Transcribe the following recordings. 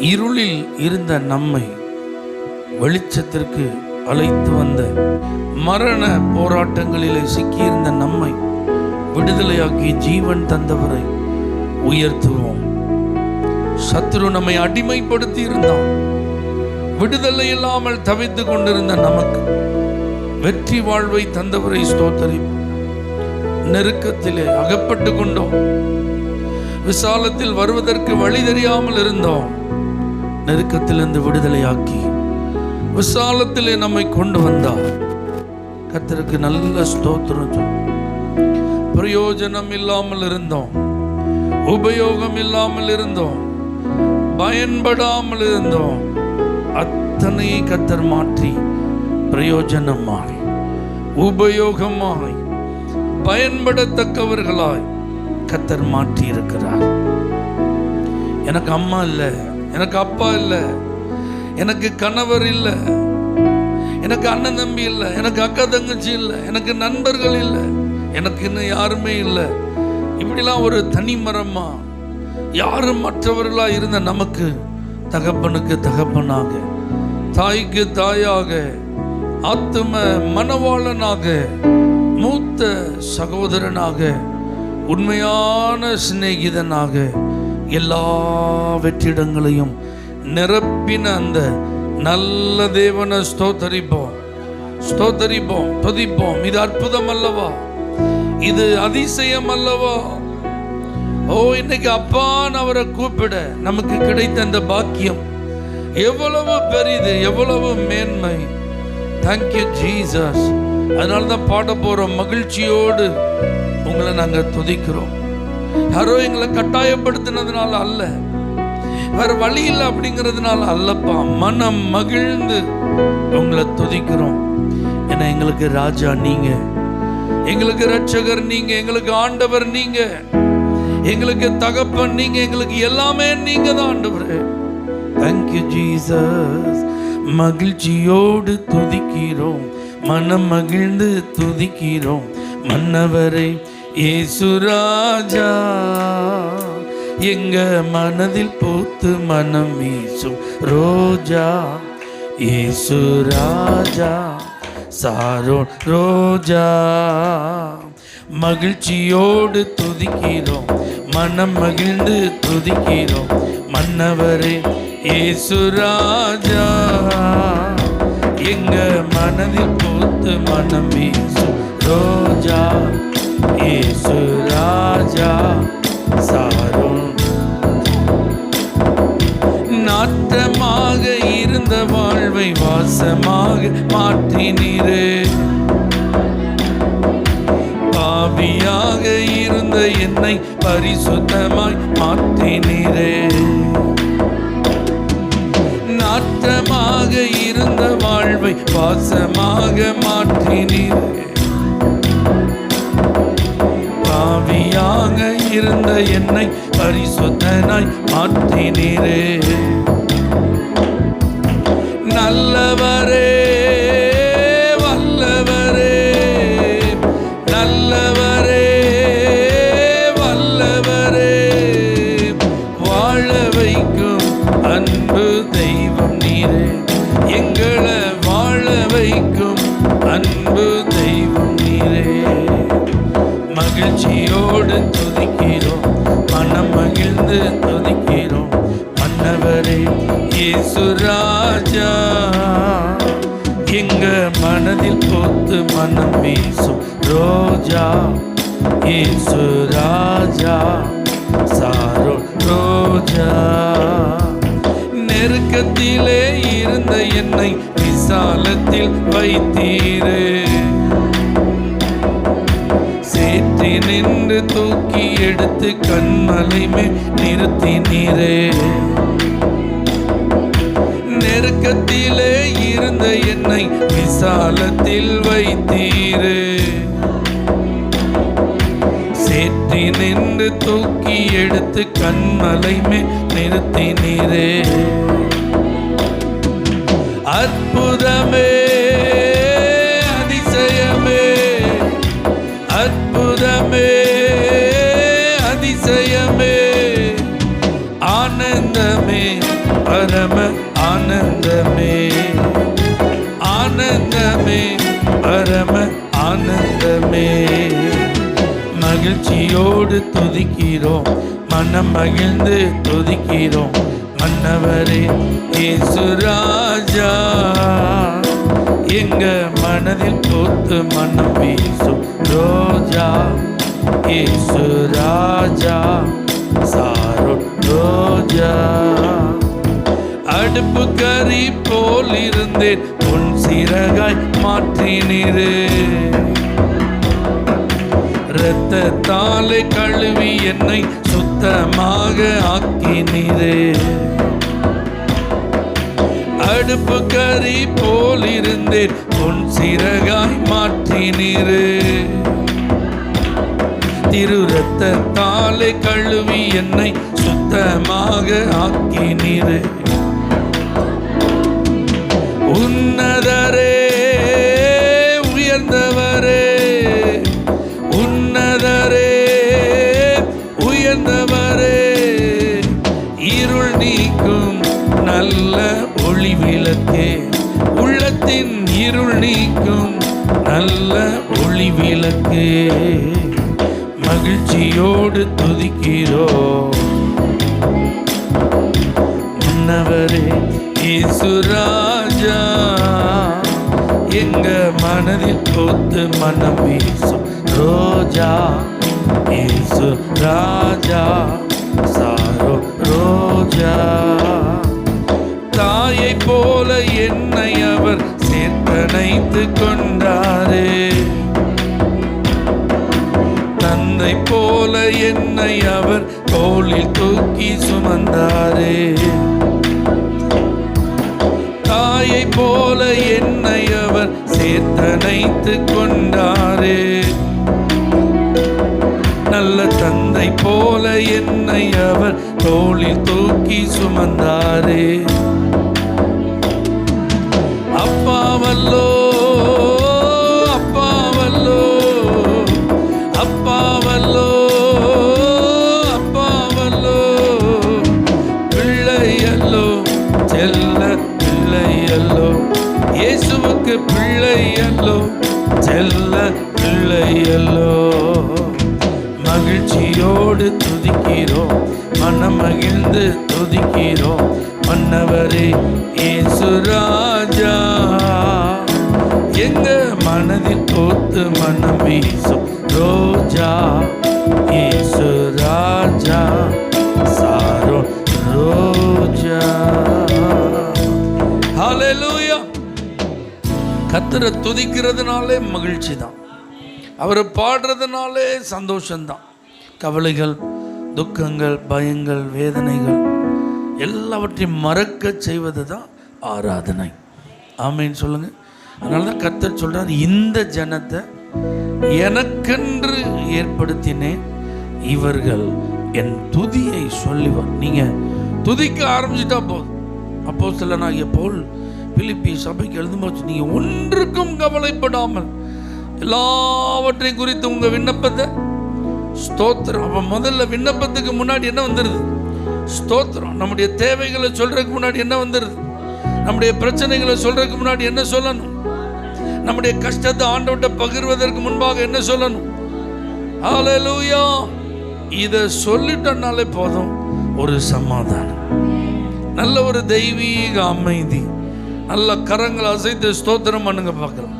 இருளில் இருந்த நம்மை வெளிச்சத்திற்கு அழைத்து வந்த, மரண போராட்டங்களிலே சிக்கியிருந்த நம்மை விடுதலையாக்கி ஜீவன் தந்தவரை உயர்த்துவோம். சத்துரு நம்மை அடிமைப்படுத்தி இருந்தான். விடுதலை இல்லாமல் தவித்து கொண்டிருந்த நமக்கு வெற்றி வாழ்வை தந்தவரை ஸ்தோத்தரிப்போம். நெருக்கத்திலே அகப்பட்டு கொண்டோம். விசாலத்தில் வருவதற்கு வழி தெரியாமல் இருந்தோம். நெருக்கத்திலிருந்து விடுதலையாக்கி விசாலத்திலே நம்மை கொண்டு வந்தார். கர்த்தருக்கு நல்ல ஸ்தோத்திரம். பிரயோஜனம் இல்லாமல் இருந்தோம், உபயோகம் இல்லாமல் இருந்தோம், பயன்படாமல் இருந்தோம். அத்தனை கர்த்தர் மாற்றி பிரயோஜனமாய், உபயோகமாய், பயன்படத்தக்கவர்களாய் கர்த்தர் மாற்றி இருக்கிறார். எனக்கு அம்மா இல்லை, எனக்கு அப்பா இல்லை, எனக்கு கணவர் இல்லை, எனக்கு அண்ணன் தம்பி இல்லை, எனக்கு அக்கா தங்கச்சி இல்லை, எனக்கு நண்பர்கள் இல்லை, எனக்கு இன்னும் யாருமே இல்லை. இப்படிலாம் ஒரு தனி மரமா யாரும் மற்றவர்களா இருந்த நமக்கு தகப்பனுக்கு தகப்பனாக, தாய்க்கு தாயாக, ஆத்தும மனவாளனாக, மூத்த சகோதரனாக, உண்மையான சிநேகிதனாக எல்லா வெற்றிடங்களையும் நிரப்பின அந்த நல்ல தேவனை ஸ்தோத்தரிப்போம், ஸ்தோத்தரிப்போம், துதிப்போம். இது அற்புதம் அல்லவா? இது அதிசயம் அல்லவா? ஓ, இன்னைக்கு அப்பான்னு அவரை கூப்பிட நமக்கு கிடைத்த அந்த பாக்கியம் எவ்வளவு பெரிது, எவ்வளவு மேன்மை. Thank you Jesus. அதனால தான் பாட போறோம். மகிழ்ச்சியோடு உங்களை நாங்கள் துதிக்கிறோம். யாரோ எங்களை கட்டாயப்படுத்தினதுனால அல்ல, வேற வழி இல்லை அப்படிங்கிறதுனால அல்லப்பா, மனம் மகிழ்ந்து உங்களை துதிக்கிறோம். ஏன்னா எங்களுக்கு ராஜா நீங்க, எங்களுக்கு ரட்சகர் நீங்க, எங்களுக்கு ஆண்டவர் நீங்க, எங்களுக்கு தகப்பன் நீங்க, எங்களுக்கு எல்லாமே நீங்க தான் ஆண்டவரே. Thank you Jesus. மகிழ்ச்சியோடு துதிக்கிறோம், மனம் மகிழ்ந்து துதிக்கிறோம் மன்னவரை இயேசு ராஜா. எங்க மனதில் பூத்து மனம் வீசும் ரோஜா இயேசு ராஜா, சாரோன் ரோஜா. மகிழ்ச்சியோடு துதிக்கிறோம், மனம் மகிழ்ந்து துதிக்கிறோம் மன்னவரே இயேசு ராஜா. எங்க மனதில் பூத்து மனம் வீசும் ரோஜா இயேசு ராஜா, சாரோன். நாட்டமாக இருந்த வாழ்வை வாசமாக மாற்றினீரே, பாவியாக இருந்த என்னை பரிசுத்தமாய் மாற்றினீரே. நாட்டமாக இருந்த வாழ்வை வாசமாக மாற்றினீரே, பாவியாக இருந்த என்னை பரிசுத்தனாய் மாற்றினீரே. நல்லவரே, வல்லவரே, நல்லவரே, வல்லவரே, வாழ வைக்கும் அன்பு தெய்வம் நீரே. எங்களை வாழ வைக்கும் அன்பு தெய்வம் நீரே. மகிழ்ச்சியோடு துதிக்கிறோம், மனம் மகிழ்ந்து துதிக்கிறோம் மன்னவரே இயேசு ராஜா. எங்க மனதில் பூத்து மனம் வீசும் ரோஜா இயேசு ராஜா, சாரோ ரோஜா. நெருக்கத்திலே இருந்த என்னை விசாலத்தில் வைத்தீரே, சேற்றி நின்று தூக்கி எடுத்து கண்மலை மேல் நிறுத்தினீரே. நெருக்கத்திலே இருந்த என்னை விசாலத்தில் வைத்தீரே, சேற்றி நின்று தூக்கி எடுத்து கண்மலை மேல் நிறுத்தினீரே. அற்புதமே, அதிசயமே, அற்புதமே, அதிசயமே, ஆனந்தமே, மகிழ்ச்சியோடு துதிக்கிறோம், மனம் மகிழ்ந்து துதிக்கிறோம். மன்னவரே இயேசு ராஜா, எங்க மனதில் பூத்து மனம் வீசும் ரோஜா. இயேசு ராஜா சாரோ ரோஜா. அடுப்பு கறி போல் இருந்தேன், உன் சிறகாய் மாற்றினீரே. இரத்தத்தாலே கழுவி என்னை சுத்தமாக ஆக்கினீரே. அடுப்பு கறி போல் இருந்தேன், உன் சிறகாய் மாற்றினீரே. திரு இரத்தத்தாலே கழுவி என்னை சுத்தமாக ஆக்கினீரே. உன்னதரே உயர்ந்தவரே, உன்னதரே உயர்ந்தவரே, இருள் நீக்கும் நல்ல ஒளி விளக்கே, உள்ளத்தின் இருள் நீக்கும் நல்ல ஒளி விளக்கே. மகிழ்ச்சியோடு துதிக்கிறோம், மன்னவரே இயேசு ராஜா, எங்க மனதில் பூத்து மனம் வீசும் ரோஜா. இயேசு ராஜா சாரோ ரோஜா. தாயை போல என்னை அவர் சேர்த்தணைத்து கொண்டாரே. தந்தை போல என்னை அவர் தோளில் தூக்கி சுமந்தாரே. தாயை போல என்னை அவர் சேர்த்தணைத்து கொண்டாரே. நல்ல தந்தை போல என்னை அவர் தோளில் தூக்கி சுமந்தாரே. அப்பாவல்லோ அப்பாவல்லோ அப்பாவல்லோ அப்பாவல்லோ, பிள்ளையல்லோ செல்ல பிள்ளையல்லோ, இயேசுவுக்கு பிள்ளையல்லோ செல்ல பிள்ளையல்லோ. மகிழ்ச்சியோடு துதிக்கிறோம், மனம் மகிழ்ந்து துதிக்கிறோம். மன்னவரே இயேசு ராஜா, எங்க மனதில் பூத்து மனம் வீசும் ரோஜா. இயேசு ராஜா சாரோ ரோஜா. ஹல்லேலூயா. கர்த்தரை துதிக்கிறதுனாலே மகிழ்ச்சி தான், அவரை பாடுறதுனாலே சந்தோஷம்தான். கவலைகள், துக்கங்கள், பயங்கள், வேதனைகள் எல்லாவற்றையும் மறக்க செய்வது தான் ஆராதனை. ஆமேன்னு சொல்லுங்க. அதனால தான் கர்த்தர் சொல்றார், இந்த ஜனத்தை எனக்கென்று ஏற்படுத்தினேன், இவர்கள் என் துதியை சொல்லுவார். நீங்க துதிக்க ஆரம்பிச்சுட்டா போதும். அப்போஸ்தலனாகிய பவுல் பிலிப்பி சபைக்கு எழுதும்போது, நீங்க ஒன்றுக்கும் கவலைப்படாமல் எல்லாவற்றையும் குறித்து உங்க விண்ணப்பத்தை ஸ்தோத்திரம். அப்ப முதல்ல விண்ணப்பத்துக்கு முன்னாடி என்ன வந்துருது? ஸ்தோத்திரம். நம்முடைய தேவைகளை சொல்றதுக்கு முன்னாடி என்ன வந்துருது? நம்முடைய பிரச்சனைகளை சொல்றதுக்கு முன்னாடி என்ன சொல்லணும்? நம்முடைய கஷ்டத்தை ஆண்டவர்கிட்ட பகிர்வதற்கு முன்பாக என்ன சொல்லணும்? ஹல்லேலூயா. இதை சொல்லிட்டனாலே போதும், ஒரு சமாதானம், நல்ல ஒரு தெய்வீக அமைதி. நல்ல கரங்களை அசைத்து ஸ்தோத்திரம் பண்ணுங்க பார்க்கலாம்.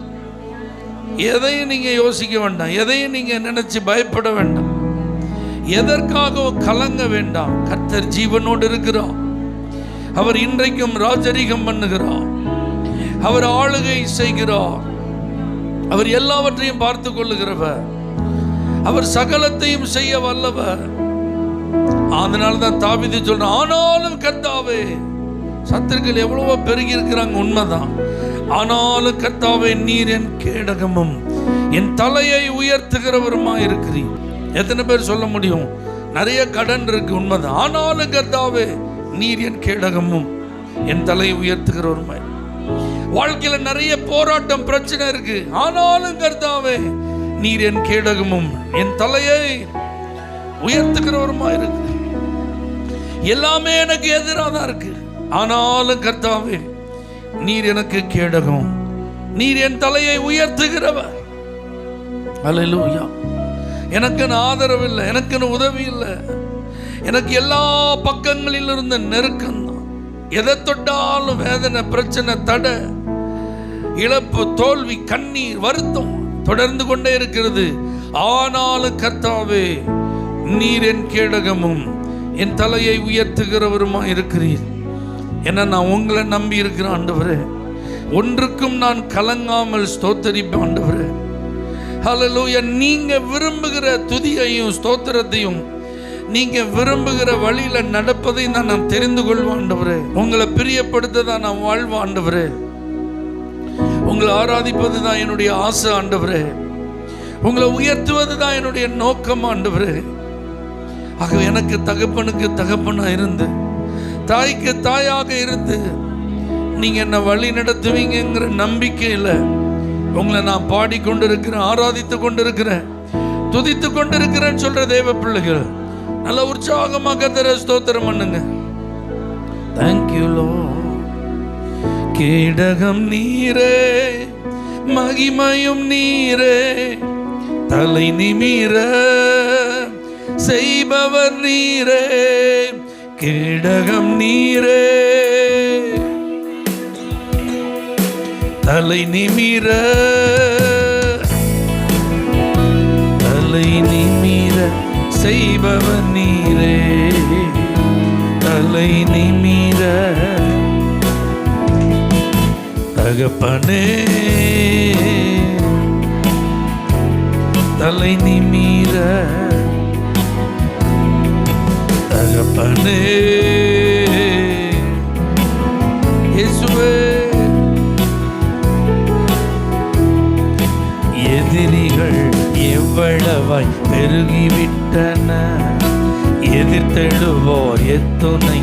எதையும் நீங்க யோசிக்க வேண்டாம், எதையும் நீங்க நினைச்சு பயப்பட வேண்டாம், எதற்காக கலங்க வேண்டாம். கர்த்தர் ஜீவனோடு இருக்கிறார். அவர் இன்றைக்கும் ராஜரீகம் பண்ணுகிறார். அவர் ஆளுகை செய்கிறார். அவர் எல்லாவற்றையும் பார்த்து கொள்ளுகிறவர். அவர் சகலத்தையும் செய்ய வல்லவர். அதனால்தான் தாவீது சொல்றான், ஆனாலும் கர்த்தாவே, சத்துருக்கள் எவ்வளவோ பெருகி இருக்கிறாங்க, உண்மைதான். ஆனாலும் கர்த்தாவே, நீர் என் கேடகமும் என் தலையை உயர்த்துகிறவருமா இருக்கிறீர். எத்தனை பேர் சொல்ல முடியும்? நிறைய கடன் இருக்கு, உண்மைதான். ஆனாலும் கர்த்தாவே, நீர் என் கேடகமும் என் தலையை உயர்த்துகிறவருமா. வாழ்க்கையில நிறைய போராட்டம், பிரச்சனை இருக்கு. ஆனாலும் கர்த்தாவே, நீர் என் கேடகமும் என் தலையை உயர்த்துகிறவருமா இருக்கு. எல்லாமே எனக்கு எதிராக தான் இருக்கு. ஆனாலும் கர்த்தாவே, நீர் எனக்கு கேடகம், நீர் என் தலையை உயர்த்துகிறவர். அல்லேலூயா. எனக்குன்னு ஆதரவு இல்லை, எனக்குன்னு உதவி இல்லை. எனக்கு எல்லா பக்கங்களில் இருந்த நெருக்கம் தான். எதை தொட்டாலும் வேதனை, பிரச்சனை, தடை, இழப்பு, தோல்வி, கண்ணீர், வருத்தம் தொடர்ந்து கொண்டே இருக்கிறது. ஆனாலும் கர்த்தாவே, நீர் என் கேடகமும் என் தலையை உயர்த்துகிறவருமா இருக்கிறீர். ஏன்னா நான் உங்களை நம்பி இருக்கிறேன் ஆண்டவரே. ஒன்றுக்கும் நான் கலங்காமல் ஸ்தோத்தரிப்பேன் ஆண்டவரே. ஹல்லேலூயா. நீங்க விரும்புகிற துதியையும் ஸ்தோத்திரத்தையும், நீங்க விரும்புகிற வழியில நடப்பதை தான் நான் தெரிந்து கொள்வேன் ஆண்டவரே. உங்களை பிரியப்படுத்த தான் நான் வாழ்வேன் ஆண்டவரே. உங்களை ஆராதிப்பது தான் என்னுடைய ஆசை ஆண்டவரே. உங்களை உயர்த்துவது தான் என்னுடைய நோக்கம் ஆண்டவரே. ஆக எனக்கு தகப்பனுக்கு தகப்பனா இருந்து, தாய்க்கு தாயாக இருந்து, நீங்க என்ன வழி நடத்துவீங்கிற நம்பிக்கையில் உங்களை நான் பாடிக்கொண்டிருக்கிறேன், ஆராதித்து கொண்டிருக்கிறேன், துதித்து கொண்டிருக்கிறேன்னு சொல்ற தேவ பிள்ளைகள் நல்ல உற்சாகமாக கர்த்தரை ஸ்தோத்திரம் பண்ணுங்க. Thank you Lord. கேடகம் நீரே, மகிமையும் நீரே, தலை நிமிர செய்பவர் நீரே. கேடகம் நீரே, தலை நிமிர, தலை நிமிர செய்பவர் நீரே. தலை நிமிர தகப்பனே, தலை நிமிர தகப்பனே. இயேசுவே, எதிரிகள் எவ்வளவாய் பெருகிவிட்டன, எதிர்த்தெழுவோர் எத்துணை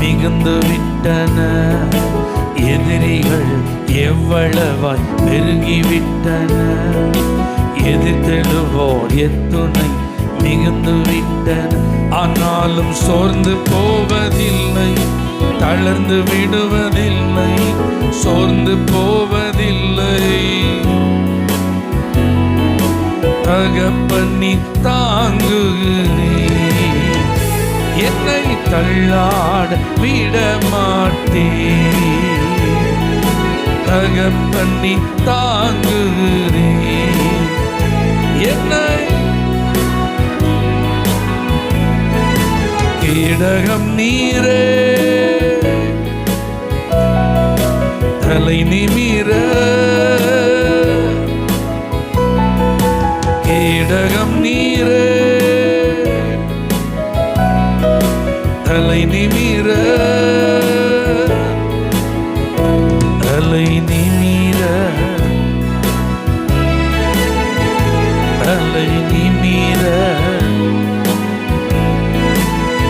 மிகுந்து விட்டன. எதிரிகள் எவ்வளவாய் பெருகிவிட்டன, எதிர்த்தெழுவோர் எத்துணை மிகுந்து விட்டன. ஆனாலும் சோர்ந்து போவதில்லை, தளர்ந்து விடுவதில்லை, சோர்ந்து போவதில்லை. தகப்பனி தாங்குகிறீர், என்னை தள்ளாட விட மாட்டீர். தகப்பனி தாங்குகிறீர், என்னை. கேடகம் நீரே, தலை நிமிர. கேடகம் நீரே, தலை நிமிர, தலை நிமிர, தலை நிமிர.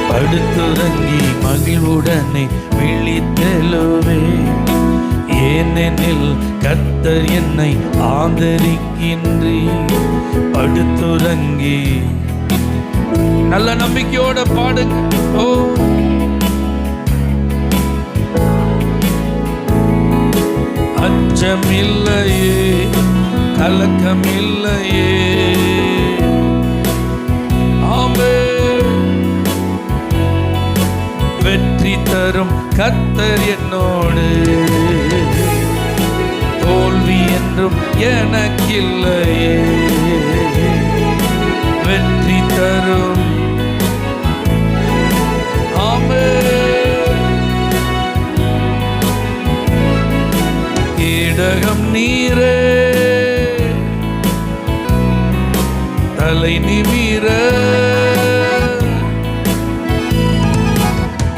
படுத்துறங்கி மகிழ்வுடனே விழித்தெழுவே, ஏனெனில் கர்த்தர் என்னை ஆதரிக்கின்றீர். படுத்துறங்கி நல்ல நம்பிக்கையோட பாடுங்க. ஓ, அச்சமில்லையே, கலக்கமில்லையே. ஆமென். வெற்றி தரும் கர்த்தர் என்னோடு, தோல்வி என்றும் எனக்கில்லையே. வெற்றி தரும். ஆமென். கேடகம் நீரே, தலை நிமிர.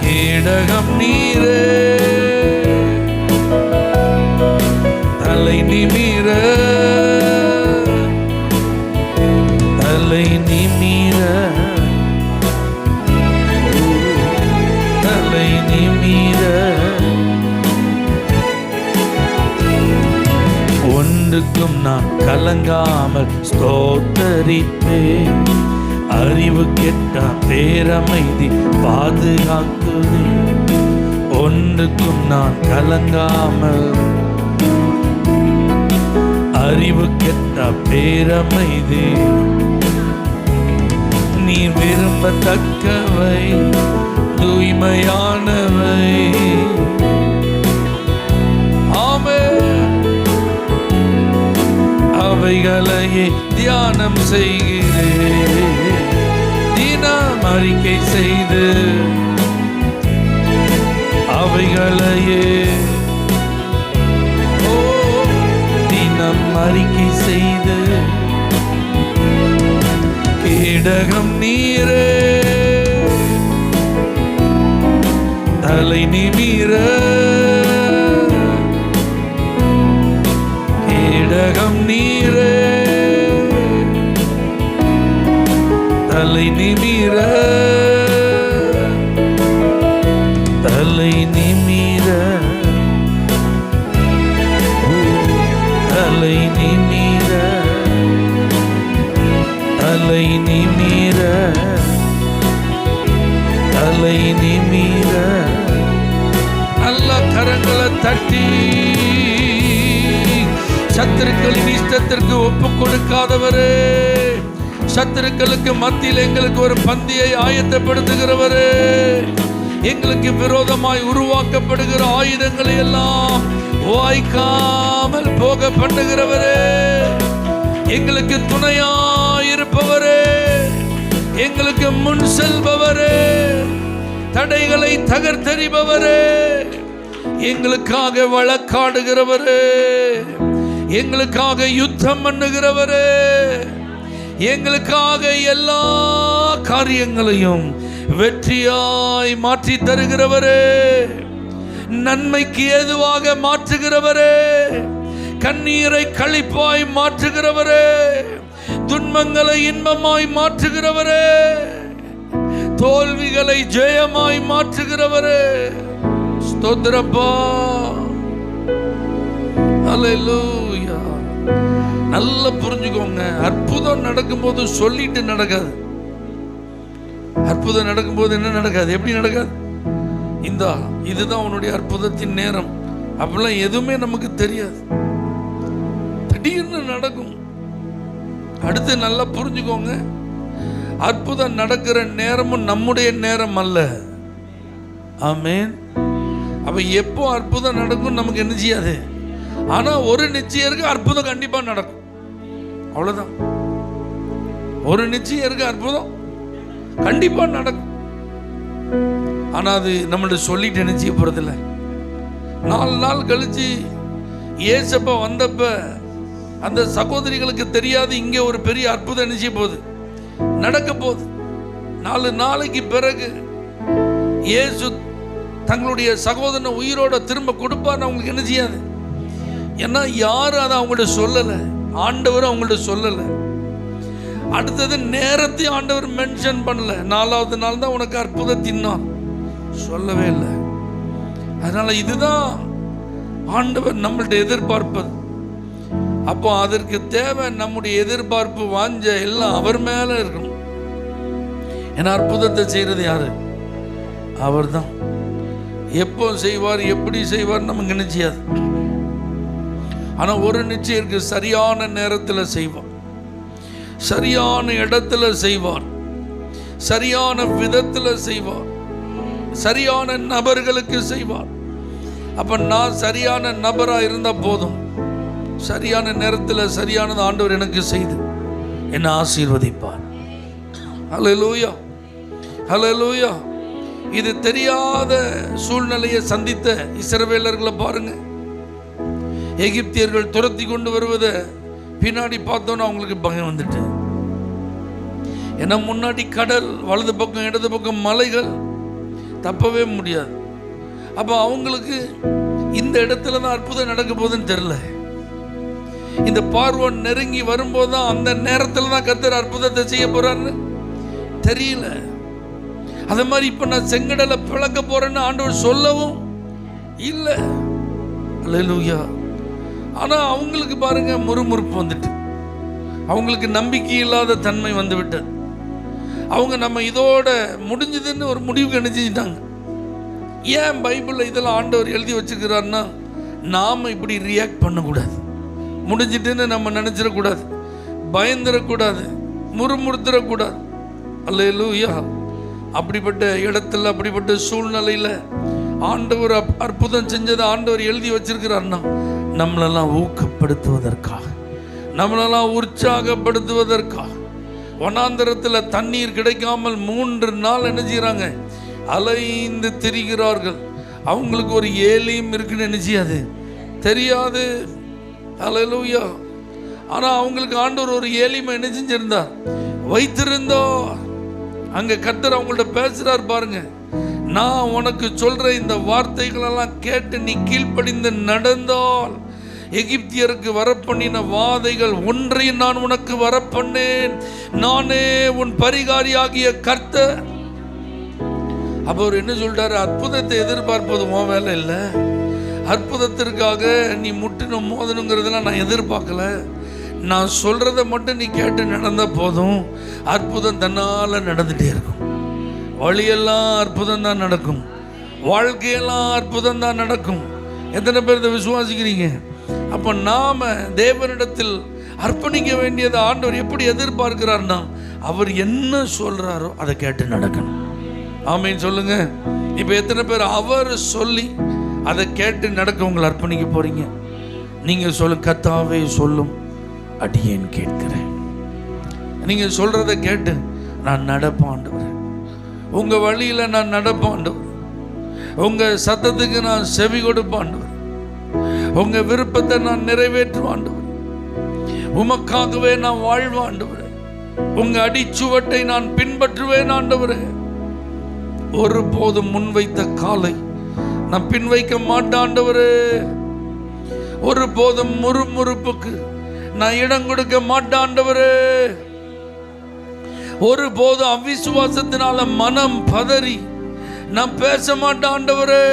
கேடகம் நீரே, தலை நிமிர, தலை நிமிர, தலை நிமிர. ஒன்றுக்கும் நான் கலங்காமல் ஸ்தோத்தரிப்பேன். அறிவு கெட்ட பேரமைதி பாதுகாக்குதே. ஒன்றுக்கும் நான் கலங்காமல், அறிவு கெட்ட பேரமைதி. நீ விரும்பத்தக்கவை தூய்மையானவை. அவைகளையே தியானம் செய்கிறேன், தினம் அறிக்கை செய்து அவைகளையே தினம் அறிக்கை செய்து. கேடகம் நீரே தலை நிமிர, கேடகம் நீரே தலை நிமிர, தலை நிமிர, தலை நிமிர, தலை நிமிர, தலை நிமிர. நல்ல கரங்களை தட்டி சத்துருக்களின் இஷ்டத்திற்கு ஒப்பு கொடுக்காதவரே, சத்துருக்களுக்கு மத்தியில் எங்களுக்கு ஒரு பந்தியை ஆயத்தப்படுத்துகிறவரே, எங்களுக்கு விரோதமாய் உருவாக்கப்படுகிற ஆயுதங்களை எல்லாம் வாய்க்காமல் போக பண்ணுகிறவரே, எங்களுக்கு துணையாயிருப்பவரே, எங்களுக்கு முன் செல்பவரே, தடைகளை தகர்த்தெறிபவரே, எங்களுக்காக வழக்காடுகிறவரே, எங்களுக்காக யுத்தம் பண்ணுகிறவரே, எங்களுக்காக எல்லா காரியங்களையும் வெற்றியாய் மாற்றி தருகிறவரே, நன்மைக்கு ஏதுவாக மாற்றுகிறவரே, கண்ணீரை களிப்பாய் மாற்றுகிறவரே, துன்பங்களை இன்பமாய் மாற்றுகிறவரே, தோல்விகளை ஜெயமாய் மாற்றுகிறவரே. ஸ்தோத்திரப்பா. அல்லேலூயா. நல்லா புரிஞ்சுக்கோங்க, அற்புதம் நடக்கும்போது சொல்லிட்டு நடக்காது. அற்புதம் நடக்கும்போது என்ன நடக்காது? எப்படி நடக்காது? இதுதான் உன்னுடைய அற்புதத்தின் நேரம் அப்படிலாம் எதுவுமே நமக்கு தெரியாது. திடீர்னு நடக்கும். அடுத்து நல்லா புரிஞ்சுக்கோங்க, அற்புதம் நடக்கிற நேரமும் நம்முடைய நேரம் அல்ல. ஆமென். அப்ப எப்போ அற்புதம் நடக்கும் நமக்கு என்ன செய்யாது. ஆனா ஒரு நிச்சயம் இருக்கு, அற்புதம் கண்டிப்பா நடக்கும். அவ்வளவுதான். ஒரு நிச்சயம் இருக்கு, அற்புதம் கண்டிப்பா நடக்கும். ஆனா அது நம்மள்ட்ட சொல்லிட்டு என்ன செய்ய போறதில்ல. 4 நாள் கழிச்சு ஏசப்ப வந்தப்ப அந்த சகோதரிகளுக்கு தெரியாது இங்கே ஒரு பெரிய அற்புதம் என்ன செய்ய போகுது, நடக்க போகுது. 4 நாளைக்கு பிறகு இயேசு தங்களுடைய சகோதரனை உயிரோட திரும்ப கொடுப்பார்னு அவங்களுக்கு என்ன செய்யாது. ஏன்னா யாரும் அதை அவங்கள்ட்ட சொல்லலை, ஆண்டவர் அவங்கள்ட்ட சொல்லலை. அடுத்தது நேரத்தையும் ஆண்டவர் மென்ஷன் பண்ணல. 4வது நாள் தான் உனக்கு அற்புதத்தின் நாள் சொல்லவே இல்லை. அதனால இதுதான் ஆண்டவர் நம்மள்ட்ட எதிர்பார்ப்பது. அப்போ அதற்கு தேவை நம்முடைய எதிர்பார்ப்பு வாஞ்ச எல்லாம் அவர் மேல இருக்கணும். ஏன்னா அற்புதத்தை செய்யறது யாரு? அவர் தான். எப்போ செய்வார், எப்படி செய்வார் நமக்கு நிச்சயாது. ஆனா ஒரு நிச்சயம் இருக்கு, சரியான நேரத்தில் செய்வார், சரியான இடத்துல செய்வார், சரியான விதத்தில் செய்வார், சரியான நபர்களுக்கு செய்வார். அப்ப நான் சரியான நபரா இருந்த போதும் சரியான நேரத்தில் சரியானது ஆண்டவர் எனக்கு செய்து என்னை ஆசீர்வதிப்பார். ஹல்லேலூயா, ஹல்லேலூயா. இது தெரியாத சூழ்நிலையை சந்தித்த இஸ்ரவேலர்களை பாருங்க. எகிப்தியர்கள் துரத்தி கொண்டு வருவதை பின்னாடி பார்த்தோன்னா அவங்களுக்கு பயம் வந்துட்டு. ஏன்னா முன்னாடி கடல், வலது பக்கம் இடது பக்கம் மலைகள், தப்பவே முடியாது. அப்போ அவங்களுக்கு இந்த இடத்துல தான் அற்புதம் நடக்க போகுதுன்னு தெரியல. இந்த பார்வோன் நெருங்கி வரும்போது தான் அந்த நேரத்தில் தான் கர்த்தர் அற்புதத்தை செய்ய போறாருன்னு தெரியல. அதே மாதிரி இப்போ நான் செங்கடலை பிளக்க போறேன்னு ஆண்டவர் சொல்லவும் இல்லை. அல்லேலூயா. ஆனால் அவங்களுக்கு பாருங்க முறுமுறுப்பு வந்துட்டு, அவங்களுக்கு நம்பிக்கை இல்லாத தன்மை வந்து விட்டது. அவங்க நம்ம இதோட முடிஞ்சதுன்னு ஒரு முடிவுக்கு நினைச்சிட்டாங்க. ஏன் பைபிளில் இதெல்லாம் ஆண்டவர் எழுதி வச்சுக்கிறாருன்னா, நாம் இப்படி ரியாக்ட் பண்ணக்கூடாது, முடிஞ்சிட்டுன்னு நம்ம நினச்சிடக்கூடாது, பயந்துடக்கூடாது, முறுமுறுத்துடக்கூடாது. அல்லேலூயா. அப்படிப்பட்ட இடத்துல, அப்படிப்பட்ட சூழ்நிலையில ஆண்டவர் அற்புதம் செஞ்சதை ஆண்டவர் எழுதி வச்சிருக்கிறார்னா நம்மளெல்லாம் ஊக்கப்படுத்துவதற்காக, நம்மளெல்லாம் உற்சாகப்படுத்துவதற்காக. வனாந்தரத்தில் தண்ணீர் கிடைக்காமல் 3 நாள் என்ன செய்கிறாங்க? அலைந்து திரிகிறார்கள். அவங்களுக்கு ஒரு ஏலியும் இருக்குன்னு நினைச்சியாது தெரியாது. அல்லேலூயா. ஆனால் அவங்களுக்கு ஆண்டவர் ஒரு ஏலிமை என்ன செஞ்சிருந்தார்? வைத்திருந்தோ. அங்கே கர்த்தர் அவங்கள்ட்ட பேசுகிறார் பாருங்க. நான் உனக்கு சொல்ற இந்த வார்த்தைகளெல்லாம் கேட்டு நீ கீழ்ப்படிந்து நடந்தால் எகிப்தியருக்கு வரப்பண்ணின வாதைகள் ஒன்றையும் நான் உனக்கு வரப்பண்ணேன். நானே உன் பரிகாரியாகிய கர்த்தர். அப்போ அவர் என்ன சொல்றாரு? அற்புதத்தை எதிர்பார்ப்பது உன் வேலை இல்லை. அற்புதத்திற்காக நீ முட்டினும் மோதனுங்கிறதெல்லாம் நான் எதிர்பார்க்கல. நான் சொல்றத மட்டும் நீ கேட்டு நடந்த போதும் அற்புதம் தன்னால நடந்துட்டே இருக்கும். வழியெல்லாம் அற்புதம் தான் நடக்கும், வாழ்க்கையெல்லாம் அற்புதம் தான் நடக்கும். எத்தனை பேர் இதை விசுவாசிக்கிறீங்க? அப்போ நாம தேவனிடத்தில் அர்ப்பணிக்க வேண்டியதை ஆண்டவர் எப்படி எதிர்பார்க்கிறார்னா, அவர் என்ன சொல்றாரோ அதை கேட்டு நடக்கணும். ஆமீன் சொல்லுங்க. இப்போ எத்தனை பேர் அவர் சொல்லி அதை கேட்டு நடக்க உங்களை அர்ப்பணிக்க போறீங்க? நீங்க சொல்லுங்க, கர்த்தாவே சொல்லும் அடியேன் கேட்கிறேன். நீங்க சொல்றதை கேட்டு நான் நடப்பாண்டவர், உங்க வழியில நான் நடப்பாண்டவர், உங்க சத்தத்துக்கு நான் செவி கொடுப்பாண்டவர், உங்க விருப்பத்தை நான் நிறைவேற்றுவாண்டவர், உமக்காகவே நான் வாழ்வாண்டவர், உங்க அடிச்சுவட்டை நான் பின்பற்றுவேன் ஆண்டவரே. ஒருபோதும் முன்வைத்த காலை நான் பின்வைக்க மாட்டாண்டவரே. ஒருபோதும் முறுமுறுப்புக்கு நான் இடம் கொடுக்க மாட்டாண்டவரே. ஒருபோதும் அவிசுவாசத்தினால மனம் பதறி நான் பேச மாட்டாண்டவரே.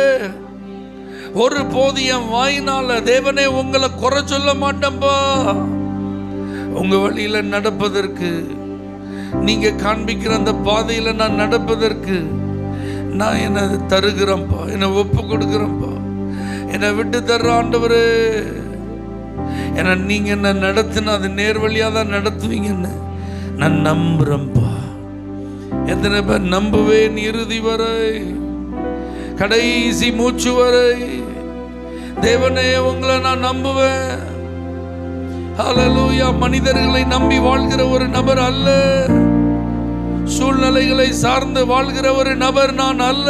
ஒருபோது என் வாயினால தேவனே உங்களை குறை சொல்ல மாட்டேன்பா. உங்க வழியில நடப்பதற்கு, நீங்க காண்பிக்கிற அந்த பாதையில நான் நடப்பதற்கு நான் என்ன தருகிறேன்ப்பா, என்னை ஒப்பு கொடுக்கிறேன்ப்பா, என்னை விட்டு தர்ற ஆண்டவரே. ஏன்னா நீங்க என்ன நடத்தினா அது நேர்வழியா தான் நடத்துவீங்கன்னு நான் நம்புறேன்ப்பா. எத்தனை பேர் நம்புவேன் இறுதி வரை, கடைசி மூச்சு வரை. தேவனே உங்களை நான் நம்புவேன். ஹல்லேலூயா. மனிதர்களை நம்பி வாழ்கிற ஒரு நபர் அல்ல, சூழ்நிலைகளை சார்ந்து வாழ்கிற ஒரு நபர் நான் அல்ல.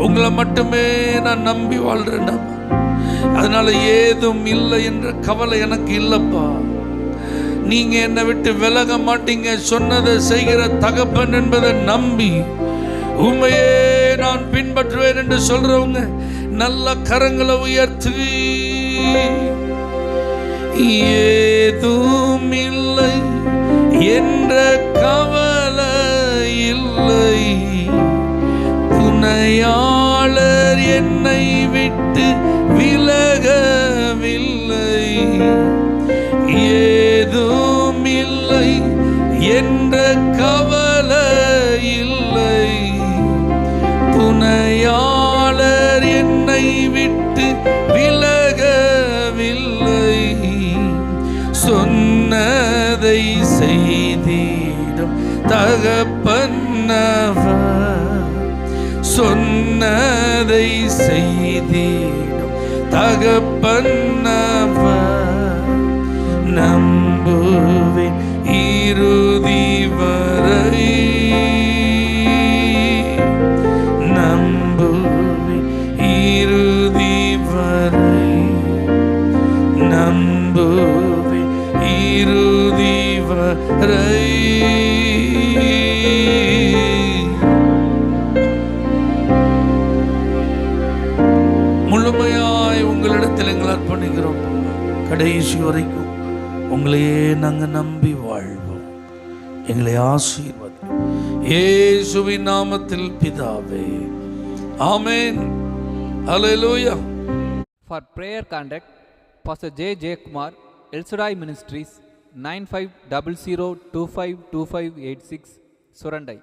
உங்களை மட்டுமே நான் நம்பி வாழ்ற நபர். அதனால ஏதும் இல்லை என்ற கவலை எனக்கு இல்லப்பா. நீங்க என்னை விட்டு விலக மாட்டீங்க, சொன்னதை செய்கிற தகப்பன் என்பதை நம்பி உண்மையே நான் பின்பற்றுவேன் என்று சொல்றவங்க நல்ல கரங்களை உயர்த்தி, ஏதும் இல்லை என்ற கவலை இல்லை, துணையாளர் என்னை விட்டு விலகவில்லை. ஏதும் இல்லை என்ற கவலை இல்லை, துணையாளர் என்னை விட்டு விலகவில்லை. சொன்னதை செய்திடும் தகப்பன்னவர், சொன்னதை செய்திடும் தகப்பன்னவர். நம்புவேன் இறுதி வரை, நம்புவேன் இறுதி வரை, நம்புவேன் இறுதி வரை. முழுமையாய் உங்களிடத்தில் எங்களை அர்ப்பணிக்கிறோம். கடைசி வரைக்கும் உங்களையே நாங்கள் நம்பி வாழ்வோம். எங்களை ஆசீர்வதி இயேசுவின் நாமத்தில் பிதாவே, ஆமென். ஹல்லேலூயா. For prayer contact, Pastor J. J. Kumar, El Shaddai Ministries, 9500252586, Surandai.